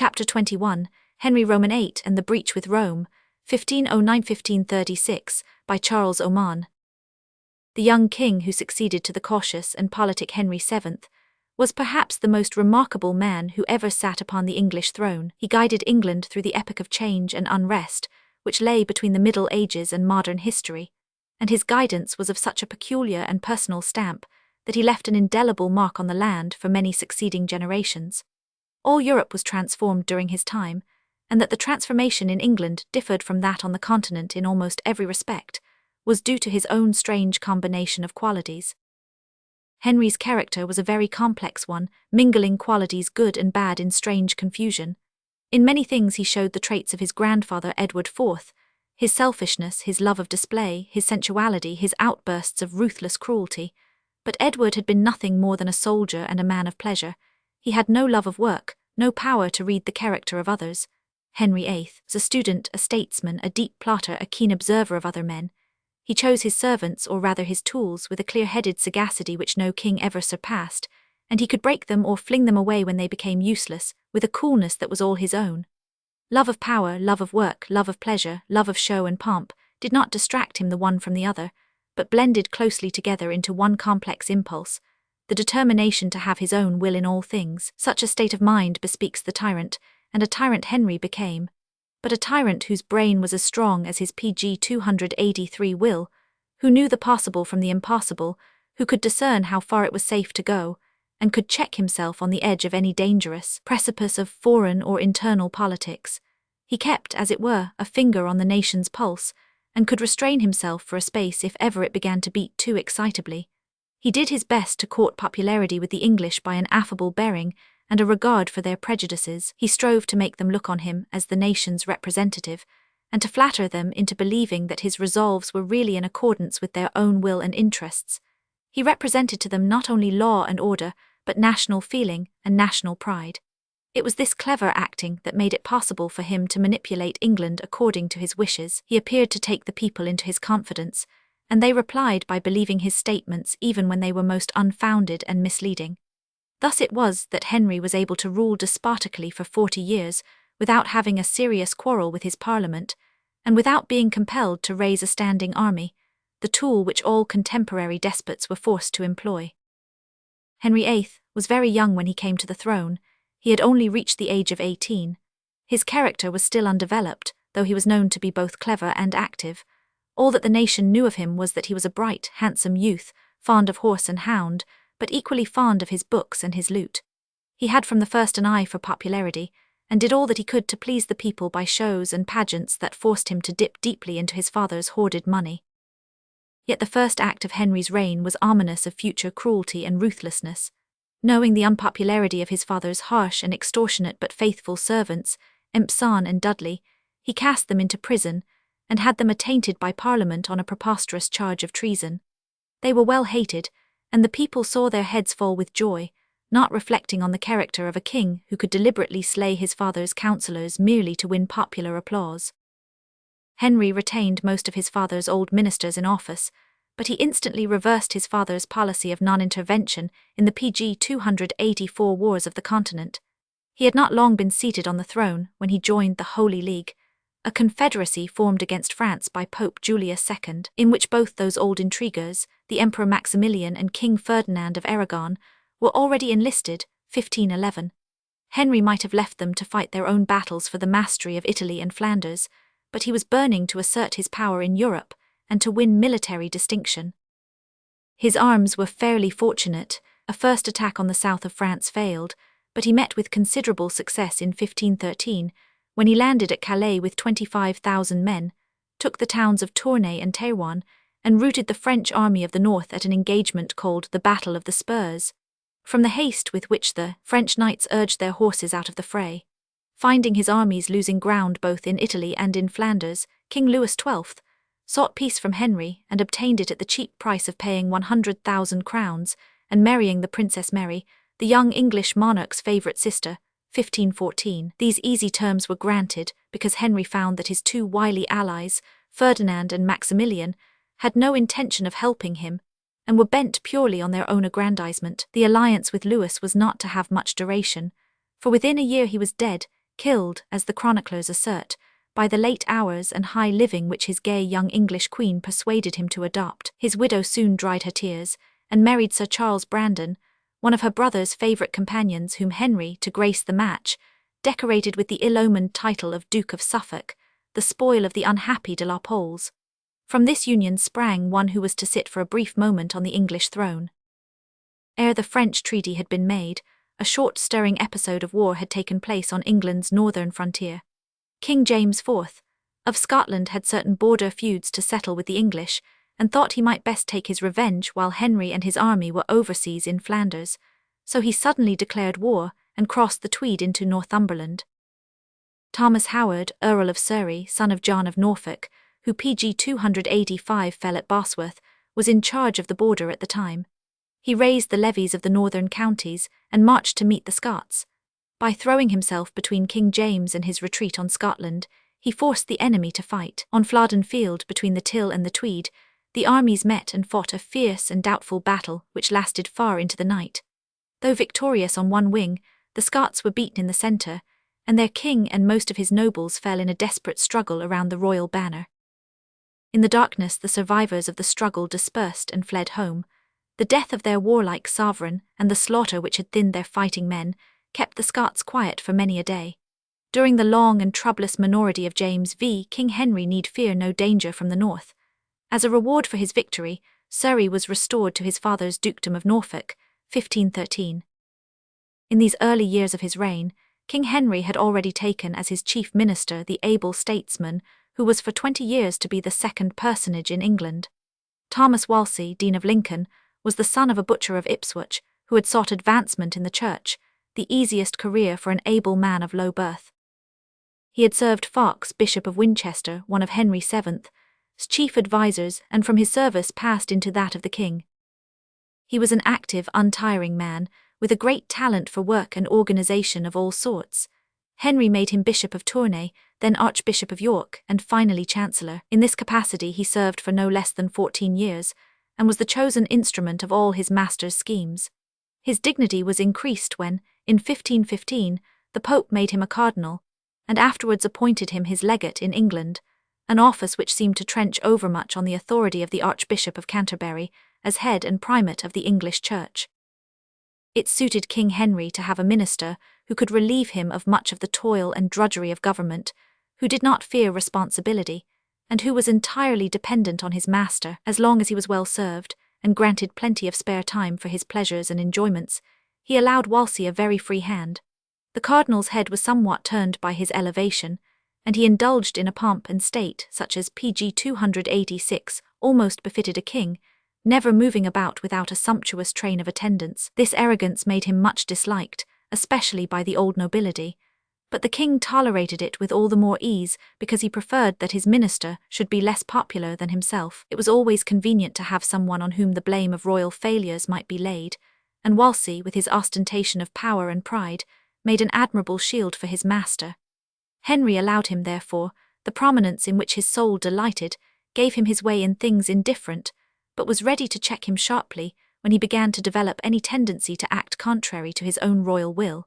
Chapter 21, Henry VIII and the Breach with Rome, 1509–1536, by Charles Oman. The young king who succeeded to the cautious and politic Henry VII was perhaps the most remarkable man who ever sat upon the English throne. He guided England through the epoch of change and unrest, which lay between the Middle Ages and modern history, and his guidance was of such a peculiar and personal stamp that he left an indelible mark on the land for many succeeding generations. All Europe was transformed during his time, and that the transformation in England differed from that on the continent in almost every respect was due to his own strange combination of qualities. Henry's character was a very complex one, mingling qualities good and bad in strange confusion. In many things he showed the traits of his grandfather Edward IV, his selfishness, his love of display, his sensuality, his outbursts of ruthless cruelty. But Edward had been nothing more than a soldier and a man of pleasure. He had no love of work, no power to read the character of others. Henry VIII was a student, a statesman, a deep plotter, a keen observer of other men. He chose his servants, or rather his tools, with a clear-headed sagacity which no king ever surpassed, and he could break them or fling them away when they became useless, with a coolness that was all his own. Love of power, love of work, love of pleasure, love of show and pomp did not distract him the one from the other, but blended closely together into one complex impulse, the determination to have his own will in all things. Such a state of mind bespeaks the tyrant, and a tyrant Henry became, but a tyrant whose brain was as strong as his PG 283 will, who knew the possible from the impossible, who could discern how far it was safe to go, and could check himself on the edge of any dangerous precipice of foreign or internal politics. He kept, as it were, a finger on the nation's pulse, and could restrain himself for a space if ever it began to beat too excitably. He did his best to court popularity with the English by an affable bearing and a regard for their prejudices. He strove to make them look on him as the nation's representative, and to flatter them into believing that his resolves were really in accordance with their own will and interests. He represented to them not only law and order, but national feeling and national pride. It was this clever acting that made it possible for him to manipulate England according to his wishes. He appeared to take the people into his confidence, and they replied by believing his statements even when they were most unfounded and misleading. Thus it was that Henry was able to rule despotically for 40 years without having a serious quarrel with his parliament, and without being compelled to raise a standing army, the tool which all contemporary despots were forced to employ. Henry VIII was very young when he came to the throne. He had only reached the age of 18. His character was still undeveloped, though he was known to be both clever and active. All that the nation knew of him was that he was a bright, handsome youth, fond of horse and hound, but equally fond of his books and his lute. He had from the first an eye for popularity, and did all that he could to please the people by shows and pageants that forced him to dip deeply into his father's hoarded money. Yet the first act of Henry's reign was ominous of future cruelty and ruthlessness. Knowing the unpopularity of his father's harsh and extortionate but faithful servants, Empson and Dudley, he cast them into prison, and had them attainted by Parliament on a preposterous charge of treason. They were well hated, and the people saw their heads fall with joy, not reflecting on the character of a king who could deliberately slay his father's counsellors merely to win popular applause. Henry retained most of his father's old ministers in office, but he instantly reversed his father's policy of non-intervention in the PG 284 wars of the continent. He had not long been seated on the throne when he joined the Holy League, a confederacy formed against France by Pope Julius II, in which both those old intriguers, the Emperor Maximilian and King Ferdinand of Aragon, were already enlisted, 1511. Henry might have left them to fight their own battles for the mastery of Italy and Flanders, but he was burning to assert his power in Europe and to win military distinction. His arms were fairly fortunate. A first attack on the south of France failed, but he met with considerable success in 1513, when he landed at Calais with 25,000 men, took the towns of Tournai and Terouanne, and routed the French army of the north at an engagement called the Battle of the Spurs, from the haste with which the French knights urged their horses out of the fray. Finding his armies losing ground both in Italy and in Flanders, King Louis XII sought peace from Henry and obtained it at the cheap price of paying 100,000 crowns and marrying the Princess Mary, the young English monarch's favourite sister, 1514. These easy terms were granted because Henry found that his two wily allies, Ferdinand and Maximilian, had no intention of helping him, and were bent purely on their own aggrandizement. The alliance with Louis was not to have much duration, for within a year he was dead, killed, as the chroniclers assert, by the late hours and high living which his gay young English queen persuaded him to adopt. His widow soon dried her tears, and married Sir Charles Brandon, one of her brother's favourite companions, whom Henry, to grace the match, decorated with the ill-omened title of Duke of Suffolk, the spoil of the unhappy de la Poles. From this union sprang one who was to sit for a brief moment on the English throne. Ere the French treaty had been made, a short stirring episode of war had taken place on England's northern frontier. King James IV. of Scotland had certain border feuds to settle with the English, and thought he might best take his revenge while Henry and his army were overseas in Flanders, so he suddenly declared war and crossed the Tweed into Northumberland. Thomas Howard, Earl of Surrey, son of John of Norfolk, who PG 285 fell at Bosworth, was in charge of the border at the time. He raised the levies of the northern counties and marched to meet the Scots. By throwing himself between King James and his retreat on Scotland, he forced the enemy to fight. On Flodden Field between the Till and the Tweed, the armies met and fought a fierce and doubtful battle which lasted far into the night. Though victorious on one wing, the Scots were beaten in the centre, and their king and most of his nobles fell in a desperate struggle around the royal banner. In the darkness, the survivors of the struggle dispersed and fled home. The death of their warlike sovereign and the slaughter which had thinned their fighting men kept the Scots quiet for many a day. During the long and troublous minority of James V, King Henry need fear no danger from the north. As a reward for his victory, Surrey was restored to his father's dukedom of Norfolk, 1513. In these early years of his reign, King Henry had already taken as his chief minister the able statesman who was for 20 years to be the second personage in England. Thomas Wolsey, Dean of Lincoln, was the son of a butcher of Ipswich who had sought advancement in the church, the easiest career for an able man of low birth. He had served Fox, Bishop of Winchester, one of Henry VII's chief advisers, and from his service passed into that of the king. He was an active, untiring man, with a great talent for work and organisation of all sorts. Henry made him Bishop of Tournai, then Archbishop of York, and finally Chancellor. In this capacity he served for no less than 14 years, and was the chosen instrument of all his master's schemes. His dignity was increased when, in 1515, the Pope made him a cardinal, and afterwards appointed him his legate in England, an office which seemed to trench overmuch on the authority of the Archbishop of Canterbury as head and primate of the English Church. It suited King Henry to have a minister who could relieve him of much of the toil and drudgery of government, who did not fear responsibility, and who was entirely dependent on his master as long as he was well served, and granted plenty of spare time for his pleasures and enjoyments. He allowed Wolsey a very free hand. The cardinal's head was somewhat turned by his elevation, and he indulged in a pomp and state such as PG 286 almost befitted a king, never moving about without a sumptuous train of attendants. This arrogance made him much disliked, especially by the old nobility, but the king tolerated it with all the more ease because he preferred that his minister should be less popular than himself. It was always convenient to have someone on whom the blame of royal failures might be laid, and Wolsey, with his ostentation of power and pride, made an admirable shield for his master. Henry allowed him, therefore, the prominence in which his soul delighted, gave him his way in things indifferent, but was ready to check him sharply when he began to develop any tendency to act contrary to his own royal will.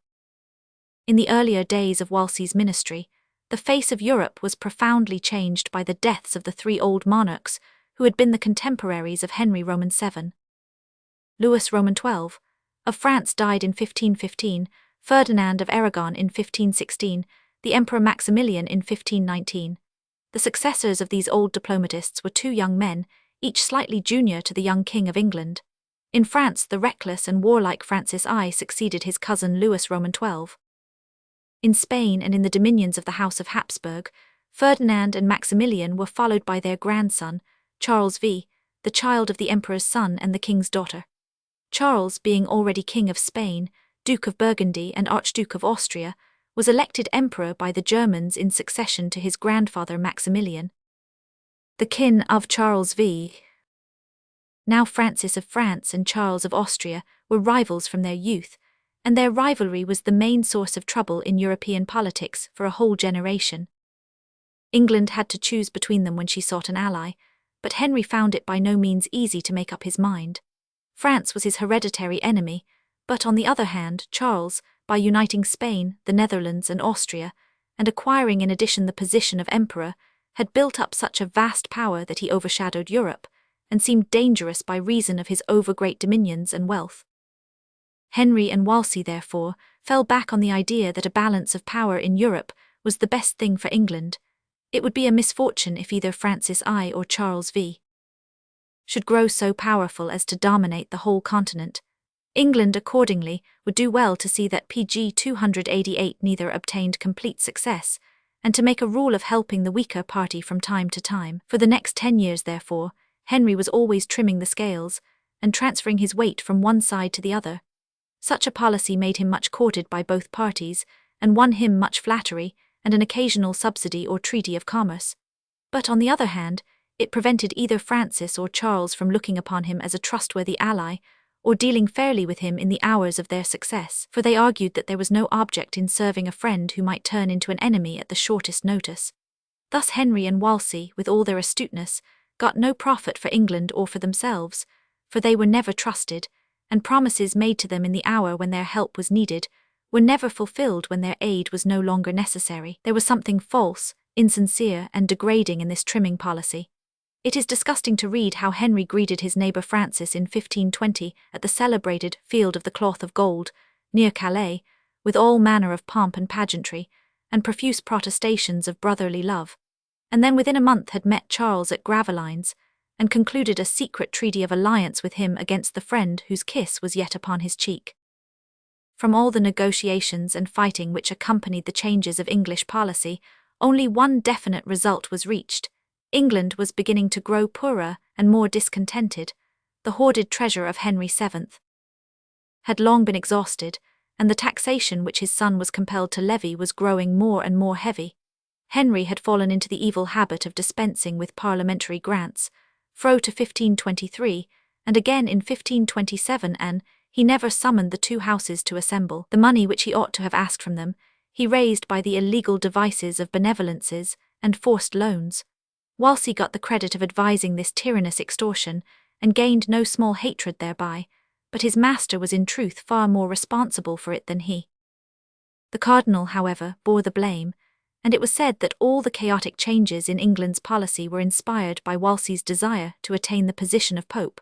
In the earlier days of Wolsey's ministry, the face of Europe was profoundly changed by the deaths of the three old monarchs who had been the contemporaries of Henry VII. Louis XII of France died in 1515, Ferdinand of Aragon in 1516, the Emperor Maximilian in 1519. The successors of these old diplomatists were two young men, each slightly junior to the young King of England. In France, the reckless and warlike Francis I succeeded his cousin Louis XII. In Spain and in the dominions of the House of Habsburg, Ferdinand and Maximilian were followed by their grandson, Charles V, the child of the emperor's son and the king's daughter. Charles, being already King of Spain, Duke of Burgundy and Archduke of Austria, was elected emperor by the Germans in succession to his grandfather Maximilian. The kin of Charles V, now Francis of France and Charles of Austria, were rivals from their youth, and their rivalry was the main source of trouble in European politics for a whole generation. England had to choose between them when she sought an ally, but Henry found it by no means easy to make up his mind. France was his hereditary enemy, but on the other hand, Charles, by uniting Spain, the Netherlands, and Austria, and acquiring in addition the position of emperor, had built up such a vast power that he overshadowed Europe, and seemed dangerous by reason of his overgreat dominions and wealth. Henry and Wolsey, therefore, fell back on the idea that a balance of power in Europe was the best thing for England. It would be a misfortune if either Francis I or Charles V should grow so powerful as to dominate the whole continent. England, accordingly, would do well to see that PG 288 neither obtained complete success, and to make a rule of helping the weaker party from time to time. For the next 10 years, therefore, Henry was always trimming the scales, and transferring his weight from one side to the other. Such a policy made him much courted by both parties, and won him much flattery, and an occasional subsidy or treaty of commerce. But on the other hand, it prevented either Francis or Charles from looking upon him as a trustworthy ally, or dealing fairly with him in the hours of their success, for they argued that there was no object in serving a friend who might turn into an enemy at the shortest notice. Thus Henry and Wolsey, with all their astuteness, got no profit for England or for themselves, for they were never trusted, and promises made to them in the hour when their help was needed were never fulfilled when their aid was no longer necessary. There was something false, insincere, and degrading in this trimming policy. It is disgusting to read how Henry greeted his neighbour Francis in 1520 at the celebrated Field of the Cloth of Gold, near Calais, with all manner of pomp and pageantry, and profuse protestations of brotherly love, and then within a month had met Charles at Gravelines, and concluded a secret treaty of alliance with him against the friend whose kiss was yet upon his cheek. From all the negotiations and fighting which accompanied the changes of English policy, only one definite result was reached. England was beginning to grow poorer and more discontented. The hoarded treasure of Henry VII had long been exhausted, and the taxation which his son was compelled to levy was growing more and more heavy. Henry had fallen into the evil habit of dispensing with parliamentary grants, fro to 1523, and again in 1527, and he never summoned the two houses to assemble. The money which he ought to have asked from them, he raised by the illegal devices of benevolences and forced loans. Wolsey got the credit of advising this tyrannous extortion, and gained no small hatred thereby, but his master was in truth far more responsible for it than he. The cardinal, however, bore the blame, and it was said that all the chaotic changes in England's policy were inspired by Wolsey's desire to attain the position of pope,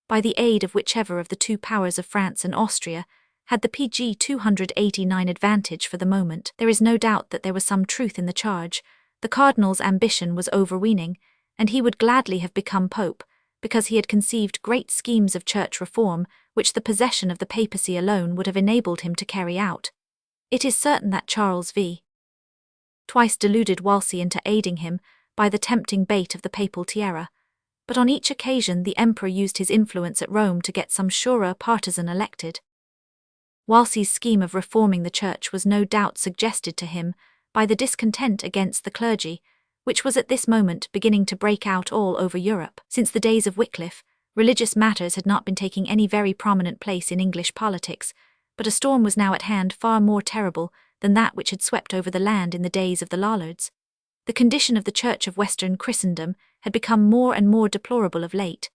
by the aid of whichever of the two powers of France and Austria had the PG 289 advantage for the moment. There is no doubt that there was some truth in the charge. The cardinal's ambition was overweening, and he would gladly have become pope, because he had conceived great schemes of church reform, which the possession of the papacy alone would have enabled him to carry out. It is certain that Charles V twice deluded Wolsey into aiding him by the tempting bait of the papal tiara, but on each occasion the emperor used his influence at Rome to get some surer partisan elected. Wolsey's scheme of reforming the church was no doubt suggested to him by the discontent against the clergy, which was at this moment beginning to break out all over Europe. Since the days of Wycliffe, religious matters had not been taking any very prominent place in English politics, but a storm was now at hand far more terrible than that which had swept over the land in the days of the Lollards. The condition of the Church of Western Christendom had become more and more deplorable of late.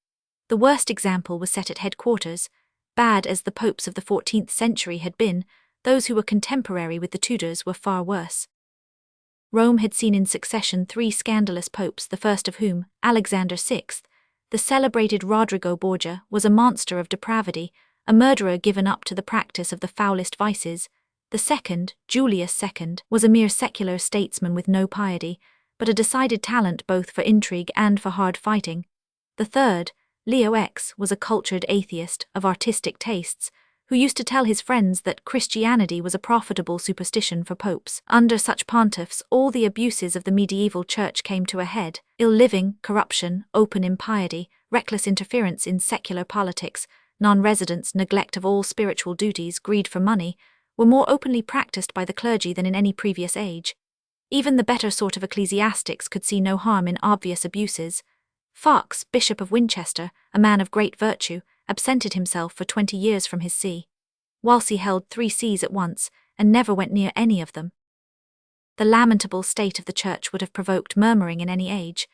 The worst example was set at headquarters. Bad as the popes of the 14th century had been, those who were contemporary with the Tudors were far worse. Rome had seen in succession 3 scandalous popes, the first of whom, Alexander VI, the celebrated Rodrigo Borgia, was a monster of depravity, a murderer given up to the practice of the foulest vices. The second, Julius II, was a mere secular statesman with no piety, but a decided talent both for intrigue and for hard fighting. The third, Leo X, was a cultured atheist of artistic tastes, who used to tell his friends that Christianity was a profitable superstition for popes. Under such pontiffs, all the abuses of the medieval church came to a head. Ill living, corruption, open impiety, reckless interference in secular politics, non-residence, neglect of all spiritual duties, greed for money, were more openly practiced by the clergy than in any previous age. Even the better sort of ecclesiastics could see no harm in obvious abuses. Fox, Bishop of Winchester, a man of great virtue, absented himself for 20 years from his see. Wolsey held 3 sees at once, and never went near any of them. The lamentable state of the church would have provoked murmuring in any age,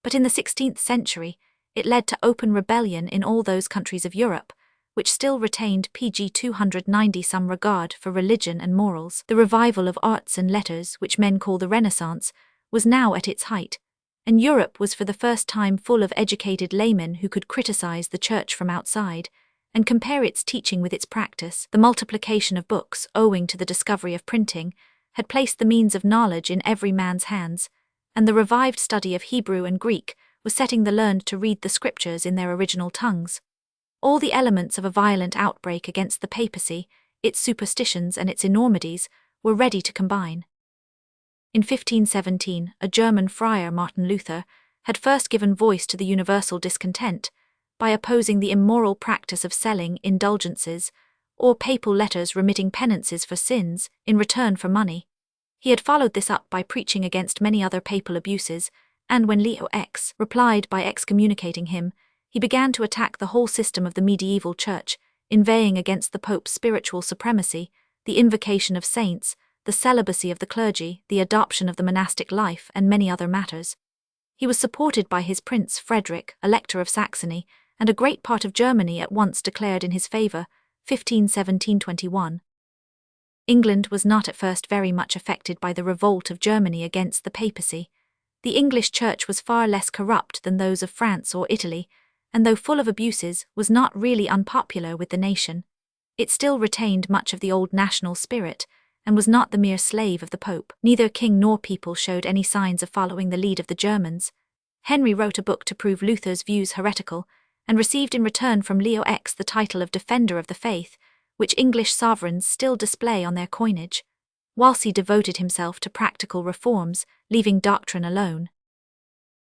but in the 16th century it led to open rebellion in all those countries of Europe, which still retained pg 290 some regard for religion and morals. The revival of arts and letters, which men call the Renaissance, was now at its height, and Europe was for the first time full of educated laymen who could criticize the church from outside and compare its teaching with its practice. The multiplication of books, owing to the discovery of printing, had placed the means of knowledge in every man's hands, and the revived study of Hebrew and Greek was setting the learned to read the scriptures in their original tongues. All the elements of a violent outbreak against the papacy, its superstitions and its enormities, were ready to combine. In 1517, a German friar, Martin Luther, had first given voice to the universal discontent by opposing the immoral practice of selling indulgences, or papal letters remitting penances for sins in return for money. He had followed this up by preaching against many other papal abuses, and when Leo X replied by excommunicating him, he began to attack the whole system of the medieval church, inveighing against the Pope's spiritual supremacy, the invocation of saints, the celibacy of the clergy, the adoption of the monastic life, and many other matters. He was supported by his prince Frederick, Elector of Saxony, and a great part of Germany at once declared in his favour, 1517-21. England was not at first very much affected by the revolt of Germany against the papacy. The English church was far less corrupt than those of France or Italy, and though full of abuses, was not really unpopular with the nation. It still retained much of the old national spirit, and was not the mere slave of the Pope. Neither king nor people showed any signs of following the lead of the Germans. Henry wrote a book to prove Luther's views heretical, and received in return from Leo X the title of Defender of the Faith, which English sovereigns still display on their coinage. Wolsey devoted himself to practical reforms, leaving doctrine alone.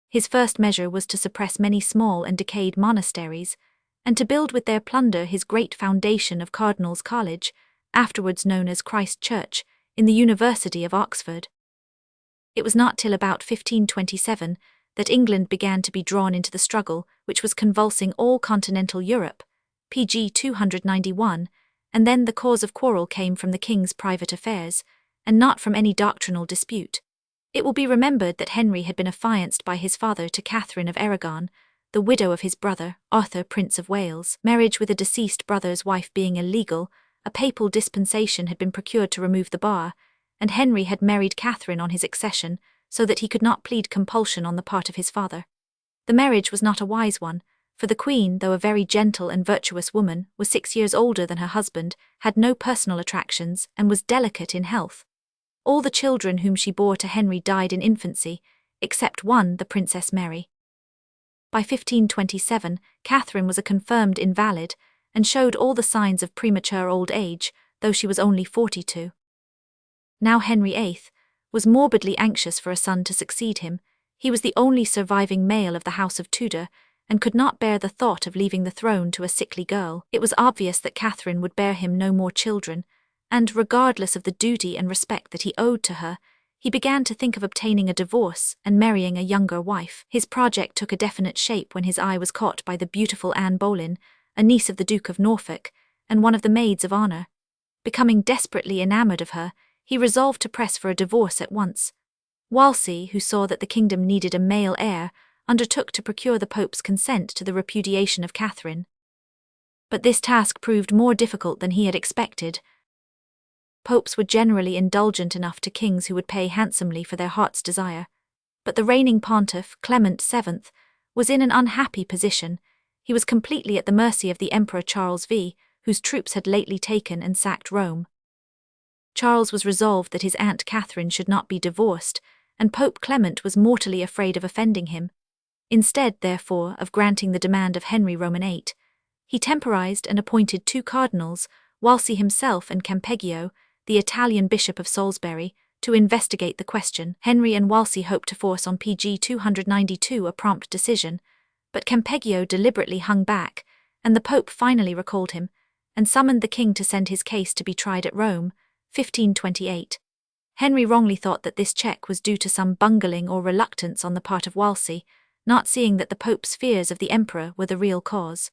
His first measure was to suppress many small and decayed monasteries, and to build with their plunder his great foundation of Cardinal's College, afterwards known as Christ Church, in the University of Oxford. It was not till about 1527 that England began to be drawn into the struggle which was convulsing all continental Europe, pg 291, and then the cause of quarrel came from the king's private affairs, and not from any doctrinal dispute. It will be remembered that Henry had been affianced by his father to Catherine of Aragon, the widow of his brother, Arthur, Prince of Wales. Marriage with a deceased brother's wife being illegal, a papal dispensation had been procured to remove the bar, and Henry had married Catherine on his accession, so that he could not plead compulsion on the part of his father. The marriage was not a wise one, for the Queen, though a very gentle and virtuous woman, was 6 years older than her husband, had no personal attractions, and was delicate in health. All the children whom she bore to Henry died in infancy, except one, the Princess Mary. By 1527, Catherine was a confirmed invalid, and showed all the signs of premature old age, though she was only 42. Now Henry VIII was morbidly anxious for a son to succeed him. He was the only surviving male of the House of Tudor, and could not bear the thought of leaving the throne to a sickly girl. It was obvious that Catherine would bear him no more children, and regardless of the duty and respect that he owed to her, he began to think of obtaining a divorce and marrying a younger wife. His project took a definite shape when his eye was caught by the beautiful Anne Boleyn, a niece of the Duke of Norfolk, and one of the maids of honour. Becoming desperately enamoured of her, he resolved to press for a divorce at once. Wolsey, who saw that the kingdom needed a male heir, undertook to procure the Pope's consent to the repudiation of Catherine. But this task proved more difficult than he had expected. Popes were generally indulgent enough to kings who would pay handsomely for their heart's desire. But the reigning pontiff, Clement VII, was in an unhappy position. He was completely at the mercy of the Emperor Charles V, whose troops had lately taken and sacked Rome. Charles was resolved that his aunt Catherine should not be divorced, and Pope Clement was mortally afraid of offending him. Instead, therefore, of granting the demand of Henry VIII, he temporized and appointed 2 cardinals, Wolsey himself and Campeggio, the Italian Bishop of Salisbury, to investigate the question. Henry and Wolsey hoped to force on pg 292 a prompt decision, but Campeggio deliberately hung back, and the Pope finally recalled him, and summoned the king to send his case to be tried at Rome, 1528. Henry wrongly thought that this check was due to some bungling or reluctance on the part of Wolsey, not seeing that the Pope's fears of the Emperor were the real cause.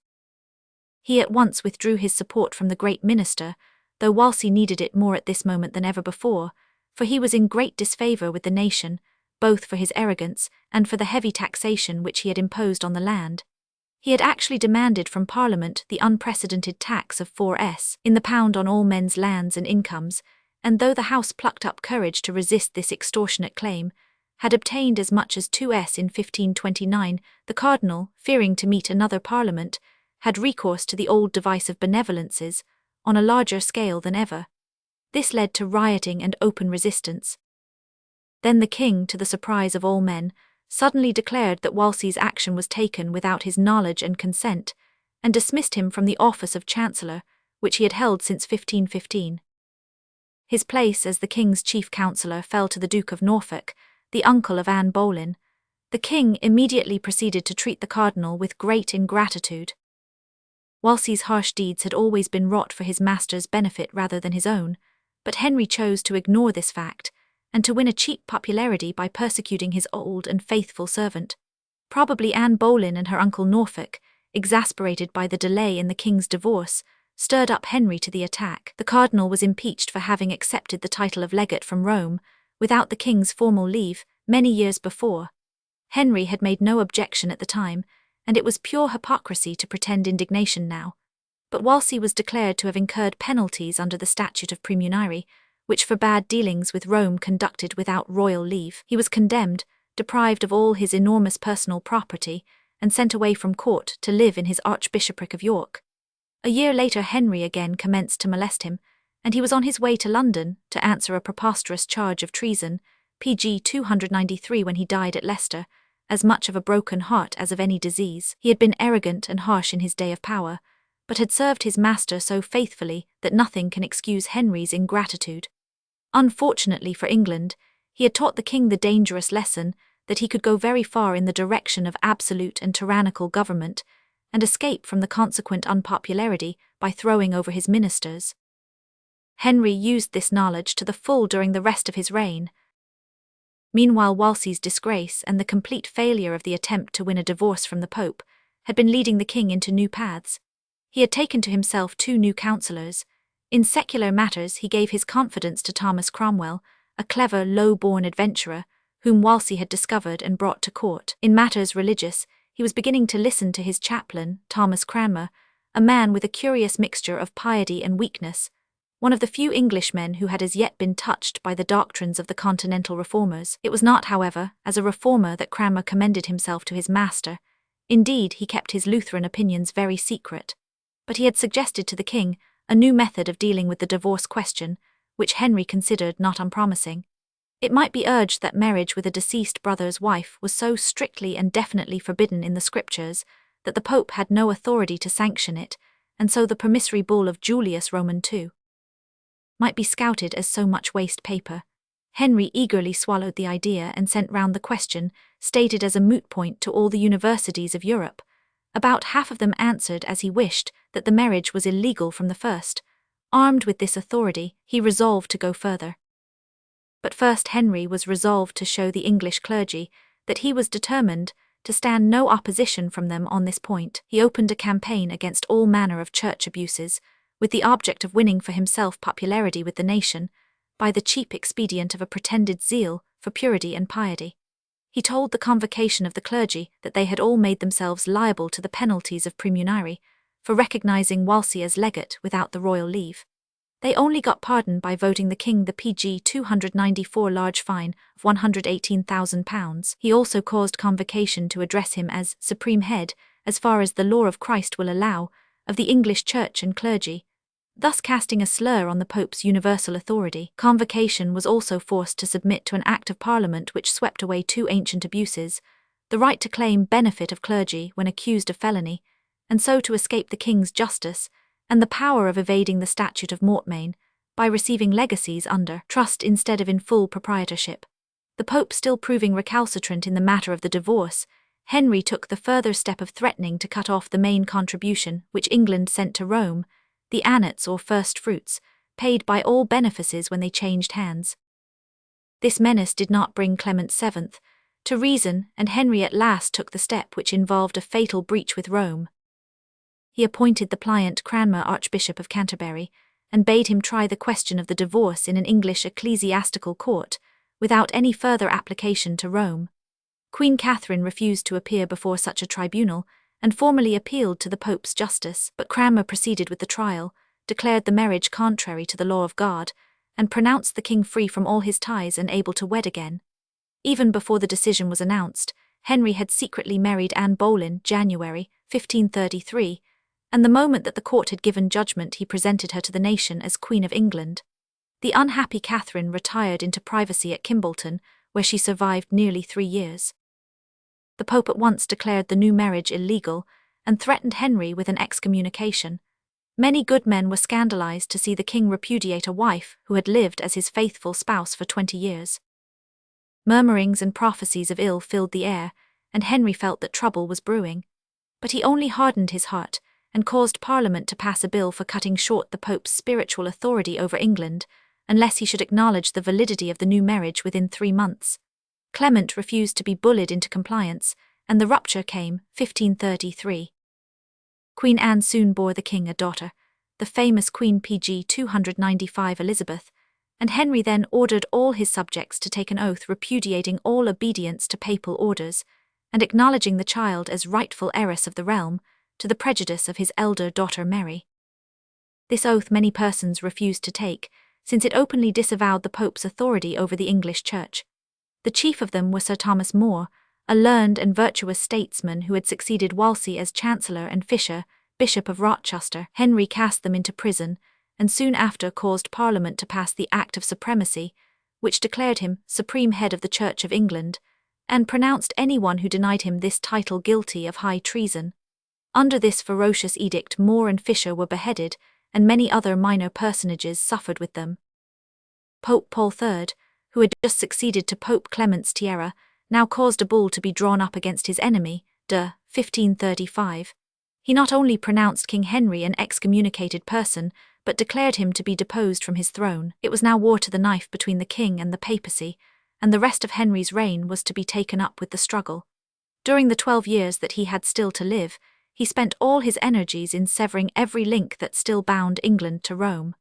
He at once withdrew his support from the great minister, though Wolsey needed it more at this moment than ever before, for he was in great disfavour with the nation, both for his arrogance and for the heavy taxation which he had imposed on the land. He had actually demanded from Parliament the unprecedented tax of 4s in the pound on all men's lands and incomes, and though the House plucked up courage to resist this extortionate claim, had obtained as much as 2s in 1529, the Cardinal, fearing to meet another Parliament, had recourse to the old device of benevolences, on a larger scale than ever. This led to rioting and open resistance. Then the king, to the surprise of all men, suddenly declared that Wolsey's action was taken without his knowledge and consent, and dismissed him from the office of Chancellor, which he had held since 1515. His place as the king's chief counsellor fell to the Duke of Norfolk, the uncle of Anne Boleyn. The king immediately proceeded to treat the cardinal with great ingratitude. Wolsey's harsh deeds had always been wrought for his master's benefit rather than his own, but Henry chose to ignore this fact, and to win a cheap popularity by persecuting his old and faithful servant. Probably Anne Boleyn and her uncle Norfolk, exasperated by the delay in the king's divorce, stirred up Henry to the attack. The cardinal was impeached for having accepted the title of legate from Rome, without the king's formal leave, many years before. Henry had made no objection at the time, and it was pure hypocrisy to pretend indignation now. But Wolsey was declared to have incurred penalties under the Statute of Praemunire, which forbade dealings with Rome conducted without royal leave. He was condemned, deprived of all his enormous personal property, and sent away from court to live in his archbishopric of York. A year later Henry again commenced to molest him, and he was on his way to London to answer a preposterous charge of treason, PG 293, when he died at Leicester, as much of a broken heart as of any disease. He had been arrogant and harsh in his day of power, but had served his master so faithfully that nothing can excuse Henry's ingratitude. Unfortunately for England, he had taught the king the dangerous lesson that he could go very far in the direction of absolute and tyrannical government, and escape from the consequent unpopularity by throwing over his ministers. Henry used this knowledge to the full during the rest of his reign. Meanwhile, Wolsey's disgrace and the complete failure of the attempt to win a divorce from the Pope had been leading the king into new paths. He had taken to himself 2 new counsellors. In secular matters he gave his confidence to Thomas Cromwell, a clever, low-born adventurer, whom Wolsey had discovered and brought to court. In matters religious, he was beginning to listen to his chaplain, Thomas Cranmer, a man with a curious mixture of piety and weakness, one of the few Englishmen who had as yet been touched by the doctrines of the continental reformers. It was not, however, as a reformer that Cranmer commended himself to his master. Indeed, he kept his Lutheran opinions very secret. But he had suggested to the king a new method of dealing with the divorce question, which Henry considered not unpromising. It might be urged that marriage with a deceased brother's wife was so strictly and definitely forbidden in the Scriptures that the Pope had no authority to sanction it, and so the promissory bull of Julius Roman II might be scouted as so much waste paper. Henry eagerly swallowed the idea and sent round the question, stated as a moot point, to all the universities of Europe. About half of them answered as he wished that the marriage was illegal from the first. Armed with this authority, he resolved to go further. But first Henry was resolved to show the English clergy that he was determined to stand no opposition from them on this point. He opened a campaign against all manner of church abuses, with the object of winning for himself popularity with the nation, by the cheap expedient of a pretended zeal for purity and piety. He told the convocation of the clergy that they had all made themselves liable to the penalties of praemunire, for recognizing Wolsey as legate without the royal leave. They only got pardon by voting the king the PG 294 large fine of £118,000. He also caused convocation to address him as supreme head, as far as the law of Christ will allow, of the English church and clergy, thus casting a slur on the Pope's universal authority. Convocation was also forced to submit to an Act of Parliament which swept away 2 ancient abuses: the right to claim benefit of clergy when accused of felony, and so to escape the king's justice, and the power of evading the statute of mortmain by receiving legacies under trust instead of in full proprietorship. The Pope still proving recalcitrant in the matter of the divorce, Henry took the further step of threatening to cut off the main contribution which England sent to Rome, the annates or first fruits, paid by all benefices when they changed hands. This menace did not bring Clement VII to reason, and Henry at last took the step which involved a fatal breach with Rome. He appointed the pliant Cranmer Archbishop of Canterbury, and bade him try the question of the divorce in an English ecclesiastical court, without any further application to Rome. Queen Catherine refused to appear before such a tribunal, and formally appealed to the Pope's justice, but Cranmer proceeded with the trial, declared the marriage contrary to the law of God, and pronounced the king free from all his ties and able to wed again. Even before the decision was announced, Henry had secretly married Anne Boleyn, January 1533, and the moment that the court had given judgment he presented her to the nation as Queen of England. The unhappy Catherine retired into privacy at Kimbolton, where she survived nearly 3 years. The Pope at once declared the new marriage illegal and threatened Henry with an excommunication. Many good men were scandalized to see the king repudiate a wife who had lived as his faithful spouse for 20 years. Murmurings and prophecies of ill filled the air, and Henry felt that trouble was brewing. But he only hardened his heart and caused Parliament to pass a bill for cutting short the Pope's spiritual authority over England, unless he should acknowledge the validity of the new marriage within 3 months. Clement refused to be bullied into compliance, and the rupture came, 1533. Queen Anne soon bore the king a daughter, the famous Queen PG 295 Elizabeth, and Henry then ordered all his subjects to take an oath repudiating all obedience to papal orders, and acknowledging the child as rightful heiress of the realm, to the prejudice of his elder daughter Mary. This oath many persons refused to take, since it openly disavowed the Pope's authority over the English Church. The chief of them was Sir Thomas More, a learned and virtuous statesman who had succeeded Wolsey as Chancellor and Fisher, Bishop of Rochester. Henry cast them into prison, and soon after caused Parliament to pass the Act of Supremacy, which declared him supreme head of the Church of England, and pronounced anyone who denied him this title guilty of high treason. Under this ferocious edict, More and Fisher were beheaded, and many other minor personages suffered with them. Pope Paul III, who had just succeeded to Pope Clement's tiara, now caused a bull to be drawn up against his enemy, de 1535. He not only pronounced King Henry an excommunicated person, but declared him to be deposed from his throne. It was now war to the knife between the king and the papacy, and the rest of Henry's reign was to be taken up with the struggle. During the 12 years that he had still to live, he spent all his energies in severing every link that still bound England to Rome.